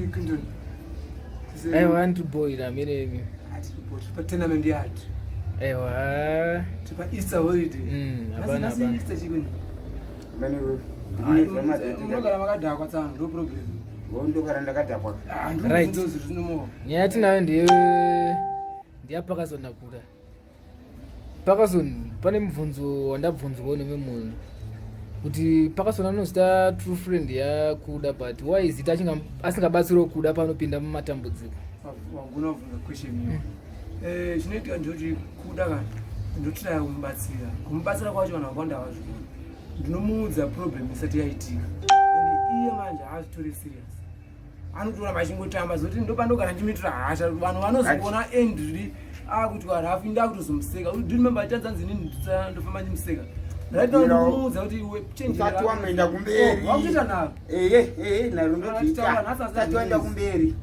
Clinton. I want to boy it. I mean, but tournament yard. Ewa. To Easter holiday. Abana. Easter chicken. No problem. Right. Nyati nawe ndiya Parkerson Kuda. Parkerson pane mubvunzo wandabvunzwa nemunhu kuti Parkerson anozita true friend ya Kuda, but why is it asingabatsiriwo Kuda panopinda mumatambudziko? Wangona kubvunza question iyo. Chinoitika ndoti Kuda kana ndotira kumubatsira kwacho kana kwanda wazvo. Ndinomuudza problem isati yaitika. And iye manje haazitori serious. Anotora machingotamba zoti ndopandogara ndimitira hasha vanhu vanozoona end kuti warafi ndakutozomuseka. Do you remember Tanzania nini ndofamba ndimuseka? Right now ndinomuudza kuti iwe change usati waenda kumberi. Wakuita nawo. Narundotita. Usati waenda kumberi.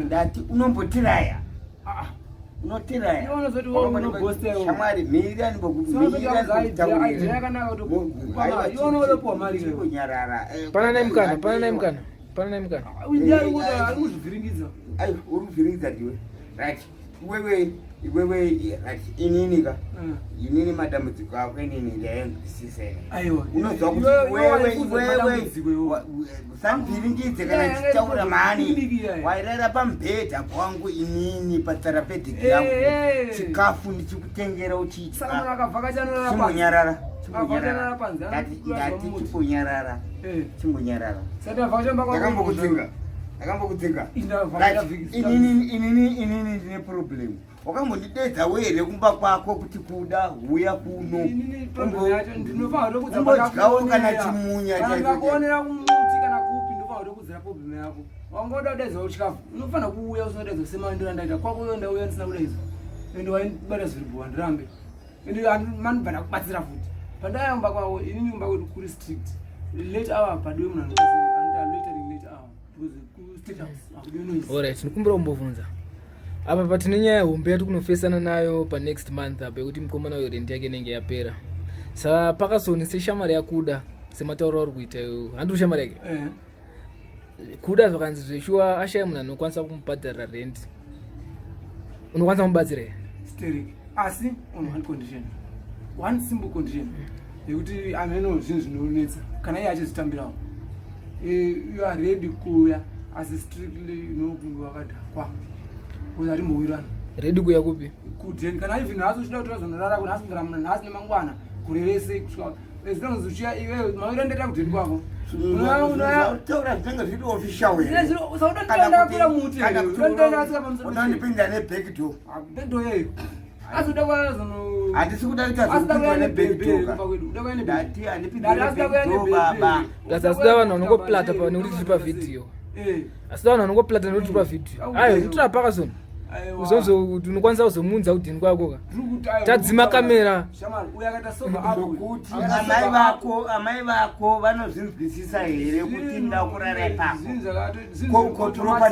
Ndati unombotiraya. Unotiraya. Iona zoti wewe unobosta wewe. Shamwari mirira ndibokubira idea yakanaka kuti iona ulepo mali leo. Kunyarara. Pana naye mkana. Uya uya arikuzviringidza. Ai urikuzviringidza ndiwe. Right. Wewe ininika. Inini madambudziko akho inini ndayenzisisene. Aiwa. Unozwa kuti wewe usambviringidze kana chichaura mani. Wairara pambedha kwangu inini patarapedhi yangu. Chikafu ndichikutengera uchidya. Saka munhu akavhakachana napa. Chimbonyarara. Ndati chimbonyarara. Chimbonyarara. Saka avhakachana pakwa. Akambokudzinga. Inini ndine problem. Wakambondidedza were kumba kwako kuti Kuda uya kuno. Inini problem yacho ndinofanira kudza pakako kana chimunya chacho. Ndakaonera kumuti kana kupi ndofanira kudzira problem yako. Wangoda kudedza uchikafu. Unofanira kuuya usodedza sema ndira ndaita kwako yonda uya ndisina kudedza. Ende waibata zviribuwa ndirambe. Ende mani bana kubatsira futi. Pandayamba kwawo inini nyumba kwedu kuri strict. Late hour padiwe munhu anokasi late hour. Alright, ndikumbira kumbovunza. Apa patine nyaya hombe yati kunofesana nayo pa next month apa yekuti mukomana uyo rent yake inenge yapera. Saka Parkerson seshamari yaKuda sematauro ari kuita iwo. Handiri shamari yake. Kuda zvakanzi zveshuwa ashaya munhu anokwanisa kumubhadharira rent. Unokwanisa kumubatsira here? Sterling. Asi on one condition. One simple condition. Yekuti ameno zvinhu zvinonetsa. Kana iye achizitambirawo. You are ready kuya as strictly kunge wakadhakwa kuti atimbowirana ready kuya kupi kudheni kana even haso uchida kuti vazonorara kuti hasingara munhu nhasi nemangwana kurerese kusvika as long as uchiya iwe mawira ndeta kudheni kwako taura zvinenge zviri official usaudandaenda kapira muti udandaenda asika pamusoro unandipinda nebekdo bekdo yeyo azoda kwazono handisi kuda kuita zvokupindwa nebekdo ndati handipinda nebekdo baba asida vanhu vanongoplata nekuti tiri pavidhiyo asida vanhu vanongoplata nekuti tiri pavidhiyo ayo utora Parkerson kuti unokwanisa kuzomunza kudhini kwako ka tadzima kamera kuti amai vako vanozvinzwisisa here kuti ndakurara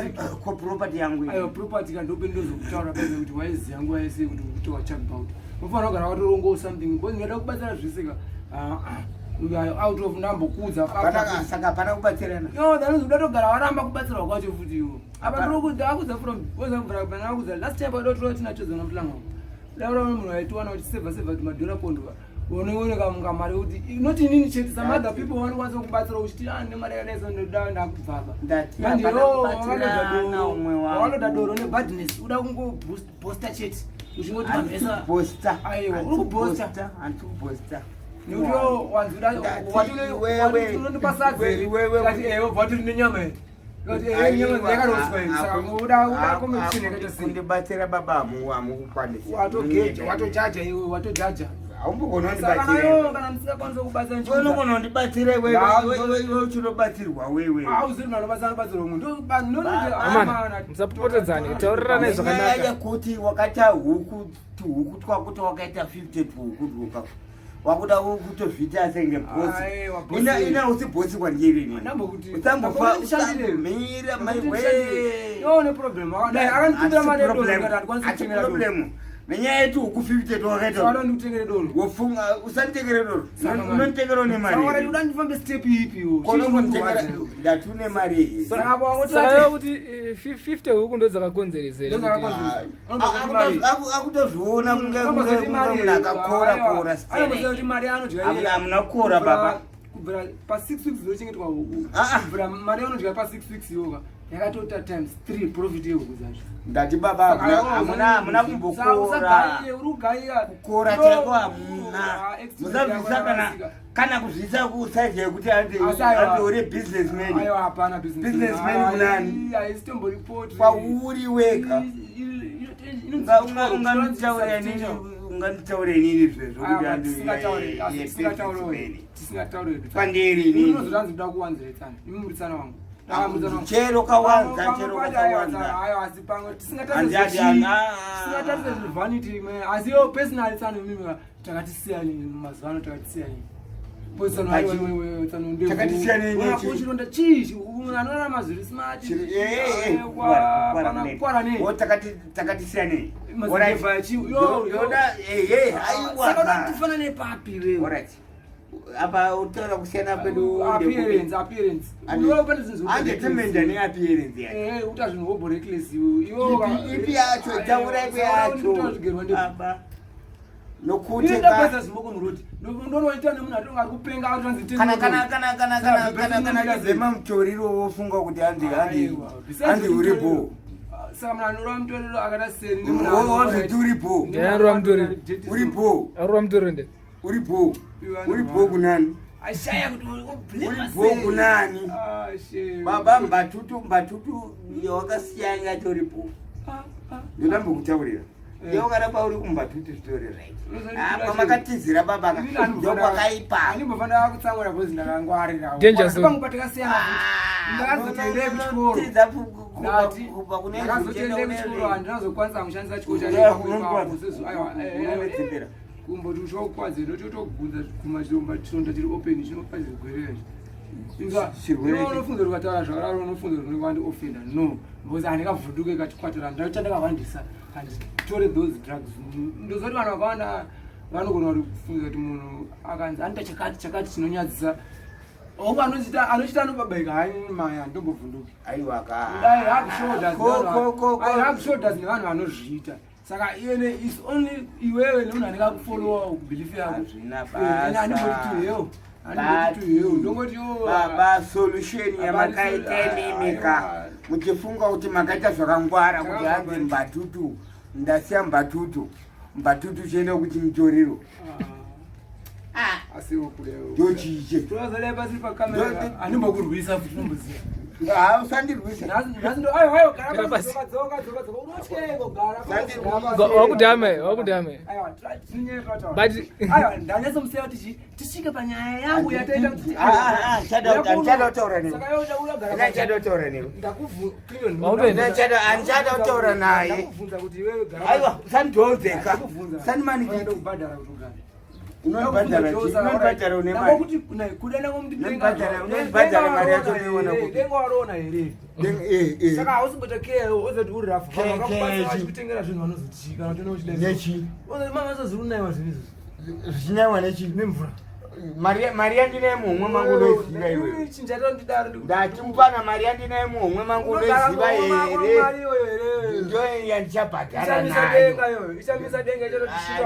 ipako property yangu ayo property kandope ndozokutaura pene kuti waiziya nguva yese kuti kutowa chatbout unofanira kugara watorongo something because ndingada kubatsira zvisika out of ndambokudza saka hapana kubatsirana uda togara waramba kubatsirwa kwacho futi iwo apa ndokudza akudza from wezamvura akudza last time padotoro tinachodza namutlango daura munhu waitiwana kuti seva kuti madhora pondwa unooneka mungamari kuti not inini chete some other people vanokwanisa kubatsira uchiti nemari yakadaiso ndoda ndakubvaba wanoda doro nebadness uda kungobosta chete uchingoti mabhesa aiwa uri kubosta nekuti wanzuda watunondipasadze kati vatiri nenyama here kati nyama yakaroswa here saka uda komishini yakaita sei kundibatsira baba amukukwanisa watojaja iwe watojaja aumbogonondibatsira ndisikakwanisa kubatsira unogonondibatsira iwe uchinobatsirwa wewe auziri munhu anobatsirwa munhu musapotedzane taurirana zvakanaka yakuti wakaita huku twakuti wakaita 50 tuhuku wakuda kutozviita senge bosi ina usibosi kwandirini usambofa mira my way no problem akandikupira mari problem nenyaya yetu ukufifite twakaita Saka ndikutengere doro. wofunga usanditengere doro unonditengera une Saka mari wari ndandifambe step ipi yo. konomutengera ndatune mari Saka bwangu saka kuti 50 huku ndo dzakakonzerezera akutozviona kunge munhu akakora kora amuna kukora baba kubvira pa6 weeks zochengetwa huku kubvira mari yaunodya pa6 weeks yoga yakatota times 3 profit yehuku dzacho ndati baba amuna kumbokora kukora chaiko hamuna musabvisa kana kuzvisa kusaizi yekuti andiore businessman kunani pauri wega unganditaure nini zvezvo kuti andipandiri chero kawanza asi yo personal tsano mimi takatisiyani mazano takatisiyani takatisiyanechironda chii anoona mazviri smart takatisiyanei saka tifana nepapi wewe apa utaura kusiyana pedu appearance andetemenda neappearance yae uta zvinhu woboreckless ipi yacho taura ipi yacho aba nokuti ndapasa zimoko muroti ndonoita nemunhu atonga ari kupenga atonzi kana zema mutoriro wofunga kuti andi uripo saka munhu anorwa mutoriro akada seri wozviti uripo arwa mutoriro uripo arwa mutoriro nde uripo kunani ashaya kuti uripo kunani baba mbatutu wakasiyana yacho uripo ndodambo kutaurira ndokarapa uri kumbatutu story right apa makatizira baba ndokwakaipa ndimbofanira kutsamura bhozi ndakangwarira Dangerous. patakasiyana ndakazotendei kuchikoro ndakazotendei kuchikoro handinazokwanisa kushandisa chikoro chaaiwa kumboti ushokwadze ndochotobvunza kumachiromba chironda chiri open chinopa zvirwere unofunza rukataura zvakararo unofunza runenge wandi offenda no because handikavhunduke katikwatira ndaita ndakavandisa handitore those drugs ndozoti vanhu vakawanda vanogona kuti kufunza kuti munhu akanzi anoita chakati chinonyadzisa oku anochita anobabaika hai maya ndombovhunduke hakushodas nevanhu vanozviita saka iyene is only iwewe nemunhu anenge akufolowa kubhilifu yako handimbotituhewo baba solution yamakaita imimika muchifunga kuti makaita zvakangwara kuti hanzi mbatutu ndasiya mbatutu chienda kuti mutoriro ndochiche handimbokurwisa futi nomboziva usandirwisa wakudhame but ndanyasomuseya kuti tisvike panyaya yangu yataita kutichadautaura naye aiwa usandionzeka usandimanikiubhadhara kuti ugare unobhadhara unobhadhara mari yacho denga waroona here saka hausimbotakeo ozoti uri rafuakutengera zvinhu vanozotika mamazozirunayiwa zvinizvo zvichinaiwa nechi nemvura mari yandinaye muhomwe mangu unoiziva iwe ndatimupana mari yandinaye muhomwe mangu unoiziva here ndo yandichabhadhara nayo ichamisa denga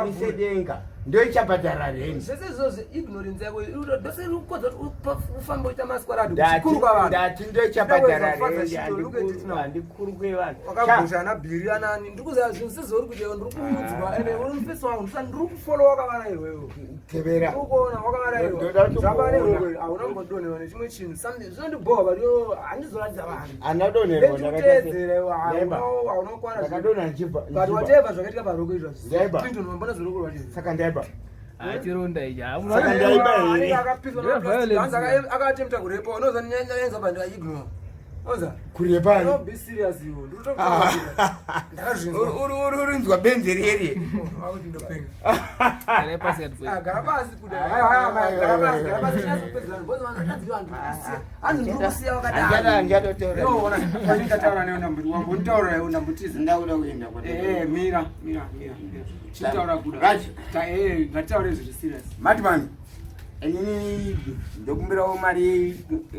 mise denga ndo ichabhadhara reni zvese izvozvo ignorance yako dose ukodza ufamba uita masquarado chikuru kwavanhu ndati ndo ichabhadhara reni handikuru kwevanhu wakagusha ana bhiri anani ndikuziva zvinhu sezvauri kuita ndiri kuudzwa ende uri mufesi wangu ndiri kufolowa wakavarairwa iwewe tevera ukuona wakavarairwa zvavarewe hauna kumbodonherwa nechimwe chinhu zvinondibhoha but handizoratidza vanhu anadonherwa ndakutedzera iwe hauna kukwana ndakadonha nchibva but whatever zvakaitika paroko izvozvo clinton wambona zvoroko rwacho saka ndaiba chironda ichi akatemta kurepa unozanyanza bandikaignora Oza. Kurepani. No be serious you. Urinzwa benzi riri. Pasi ati. Garabasi kuda. Garabasi chazopedzana. Bozo vanotadzwa vantu. Anokusiya wakadaro. Nyado tora. No, wana ndikataura neona mbuti wangu. Nditaura neona mbutizi. Ndauda kuenda kwa. Mira. Chitaura kuda. Ngataura zviri serious. Madman. Enini ndokumbirawo mari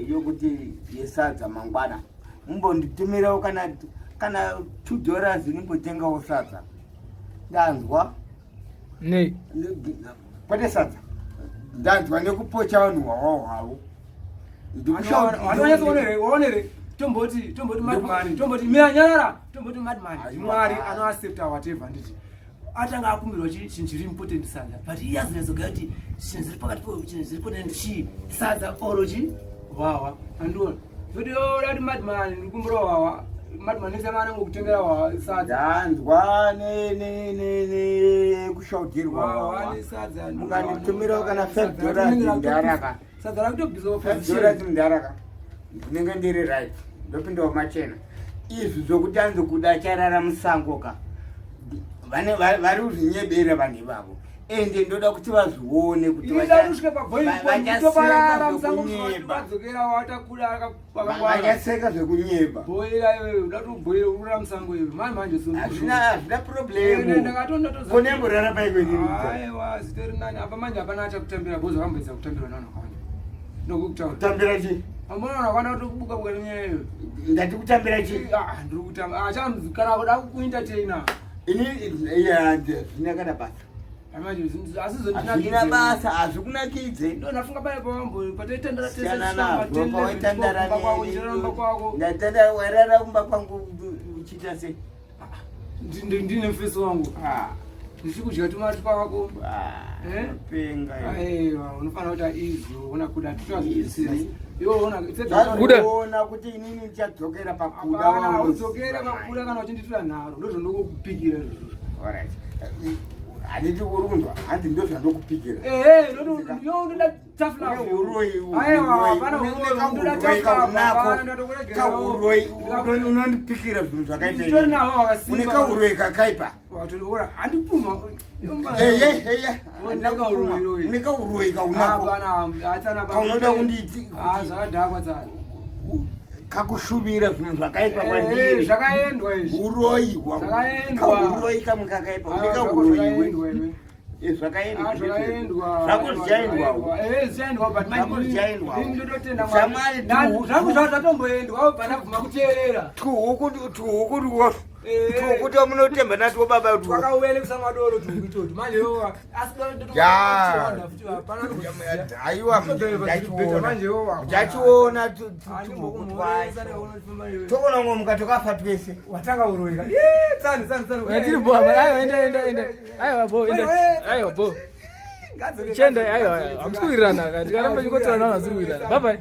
yokuti yesadza mangwana. Mumbonditumirawo kana $2 nimbotengawo sadza. Ndanzwa. Ne. Kwete sadza. Ndanzwa nekupocha vanhu hwawo. Waonere. Tomboti madman. Tomboti miranyara. Tomboti madman. Mwari anoaccepta whatever nditi. Atanga akumbirwa chinhu chiri important sadza. But iye azvinazogara kuti chinhu ziri pakati po chinhu ziri important chi sadza orochi wawa. Andiona. Kuti ora madman ndikumbira wawa. Madman nesemana ngokutengera wawa sadza. Ndanzwa ne kushautirwa wawa ne sadza. Munganitumirawo kana $5 ndaraka. Sadza rakutobhizawo $5 ndaraka. Ndinenge ndiri right. Ndopindawo machena. Izvi zvokuti anzi kuda charara musango ka. Vari kuzvinyebera vanhu ivavo. Ende ndoda kuti vazvione kuti vachaseka zvekunyeba. Hazvina problemu. Kunemborara paikweni. Kutambira chi? Ndati kutambira chi? Zvinakada basa. Hazvina basa, hazvikunakidze. Ndatenda warara kumba kwangu uchiita sei? Ndine mfeso wangu. Ndichikudya tumati kwako. Penga. Aiwa, unofanira kuti izvo una kuda tutazvisira. Kuda kuti inini ndichadzokera pakuda kana udzokera pakuda kana uchinditira nharo ndozvandokupikira izvo. Alright. Handiti urundwa, handi ndozvandokupikira. Ndoda tafula. Kauroi unondipikira zvinhu zvakaita. Une kauroi kakaipa. Handipuma. Une kauroi kaunako. Kaunoda kunditi. Zvakadhakwa tsara. Kakushuvira zvinhu zvakaipa kwandiri. Zvakaendwa izvi. Uroi hwako. Kauroi kamwe kakaipa. Une kauroi. Zvakaendwa. Zvako zvichaendwawo. Zvichaendwa but zvichaendwawo. Shamari zvangu zvatomboendwa bva ndabvuma kuteerera. Tuhukuti kuti munotemba nati baba tu. Wakauelekisa madoro tukuitoti. Manje yowa aiwa ndachiona toona ngomuka tokafa twese. Watanga uroika. Tsani. Tiri bo enda. Aiwa bo enda. Aiwa bo. Chenda aiwa. Amsuirana kati. Karamba chikotsana nazungirana. Bye bye.